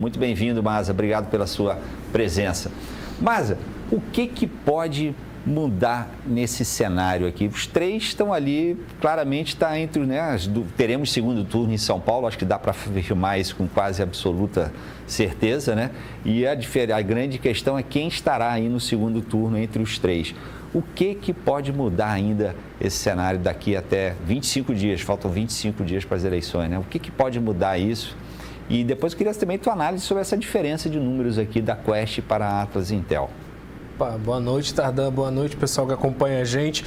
Muito bem-vindo, Maza. Obrigado pela sua presença. Maza, o que pode mudar nesse cenário aqui? Os três estão ali, claramente está entre, né, teremos segundo turno em São Paulo, acho que dá para afirmar isso com quase absoluta certeza, né? E a grande questão é quem estará aí no segundo turno entre os três. O que pode mudar ainda esse cenário daqui até 25 dias? Faltam 25 dias para as eleições, né? O que pode mudar isso? E depois eu queria também tua análise sobre essa diferença de números aqui da Quest para a Atlas e Intel. Boa noite, Tardan. Boa noite, pessoal que acompanha a gente.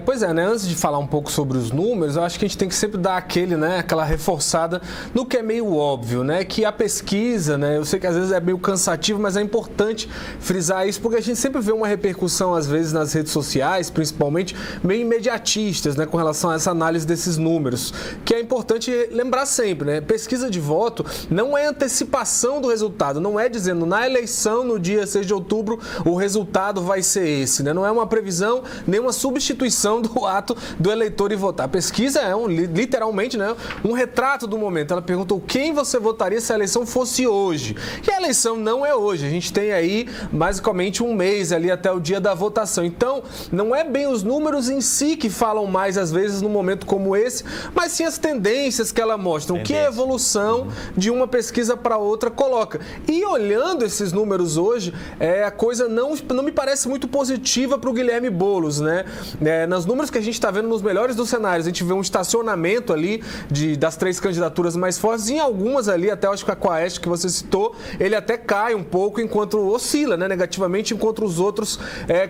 Pois é, né? Antes de falar um pouco sobre os números, eu acho que a gente tem que sempre dar aquela reforçada no que é meio óbvio, né? Que a pesquisa, né? Eu sei que às vezes é meio cansativo, mas é importante frisar isso, porque a gente sempre vê uma repercussão, às vezes, nas redes sociais, principalmente, meio imediatistas, né? Com relação a essa análise desses números, que é importante lembrar sempre, né? Pesquisa de voto não é antecipação do resultado, não é dizendo na eleição, no dia 6 de outubro, o resultado vai ser esse, né? Não é uma previsão, nem uma substituição do ato do eleitor ir votar. A pesquisa é literalmente, né, um retrato do momento. Ela perguntou quem você votaria se a eleição fosse hoje. E a eleição não é hoje. A gente tem aí basicamente um mês ali até o dia da votação. Então, não é bem os números em si que falam mais às vezes num momento como esse, mas sim as tendências que ela mostra. O que a evolução de uma pesquisa para outra coloca. E olhando esses números hoje, a coisa não me parece muito positiva para o Guilherme Boulos, né? Nos números que a gente está vendo nos melhores dos cenários, a gente vê um estacionamento ali das três candidaturas mais fortes, em algumas ali, até acho que a Quaest que você citou, ele até cai um pouco enquanto oscila, né, negativamente, enquanto os outros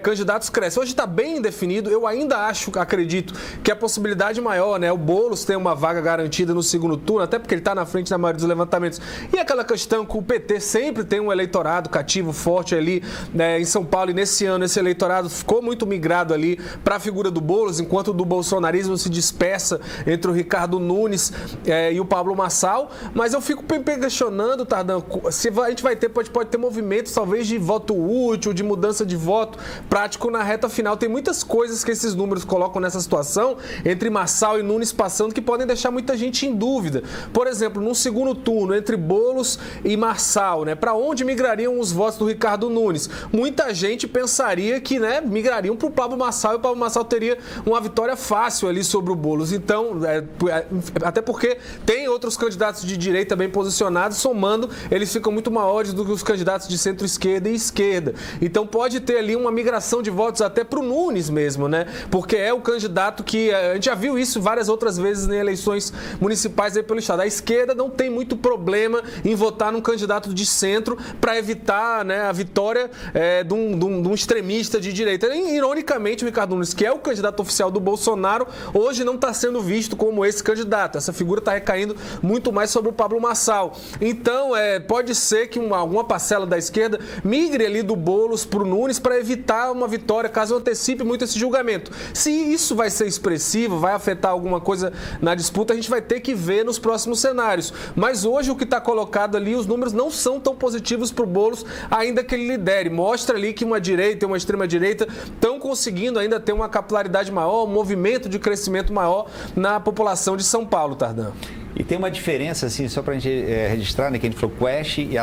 candidatos crescem. Hoje está bem definido, eu ainda acredito que a possibilidade maior, né, o Boulos tem uma vaga garantida no segundo turno, até porque ele está na frente da maioria dos levantamentos. E aquela questão que o PT sempre tem um eleitorado cativo forte ali, né, em São Paulo, e nesse ano esse eleitorado ficou muito migrado ali para a figura do Boulos, enquanto o do bolsonarismo se dispersa entre o Ricardo Nunes e o Pablo Marçal. Mas eu fico questionando, Tardan, se a gente pode ter movimentos talvez de voto útil, de mudança de voto prático na reta final. Tem muitas coisas que esses números colocam nessa situação, entre Marçal e Nunes passando, que podem deixar muita gente em dúvida. Por exemplo, num segundo turno, entre Boulos e Marçal, né, para onde migrariam os votos do Ricardo Nunes? Muita gente pensaria que, né, migrariam para o Pablo Marçal e o Pablo Marçal teria uma vitória fácil ali sobre o Boulos. Então, até porque tem outros candidatos de direita bem posicionados, somando, eles ficam muito maiores do que os candidatos de centro-esquerda e esquerda. Então, pode ter ali uma migração de votos até para o Nunes mesmo, né? Porque é o candidato que, a gente já viu isso várias outras vezes em eleições municipais aí pelo estado. A esquerda não tem muito problema em votar num candidato de centro para evitar, né, a vitória de um extremista de direita. Ironicamente, o Ricardo Nunes, que é o candidato oficial do Bolsonaro, hoje não está sendo visto como esse candidato. Essa figura está recaindo muito mais sobre o Pablo Marçal. Então, pode ser que alguma parcela da esquerda migre ali do Boulos para o Nunes para evitar uma vitória, caso antecipe muito esse julgamento. Se isso vai ser expressivo, vai afetar alguma coisa na disputa, a gente vai ter que ver nos próximos cenários. Mas hoje o que está colocado ali, os números não são tão positivos para o Boulos, ainda que ele lidere. Mostra ali que uma direita e uma extrema-direita estão conseguindo ainda ter uma capilaridade maior, um movimento de crescimento maior na população de São Paulo, Tardan. E tem uma diferença, assim, só para a gente registrar, né, que a gente falou Quest e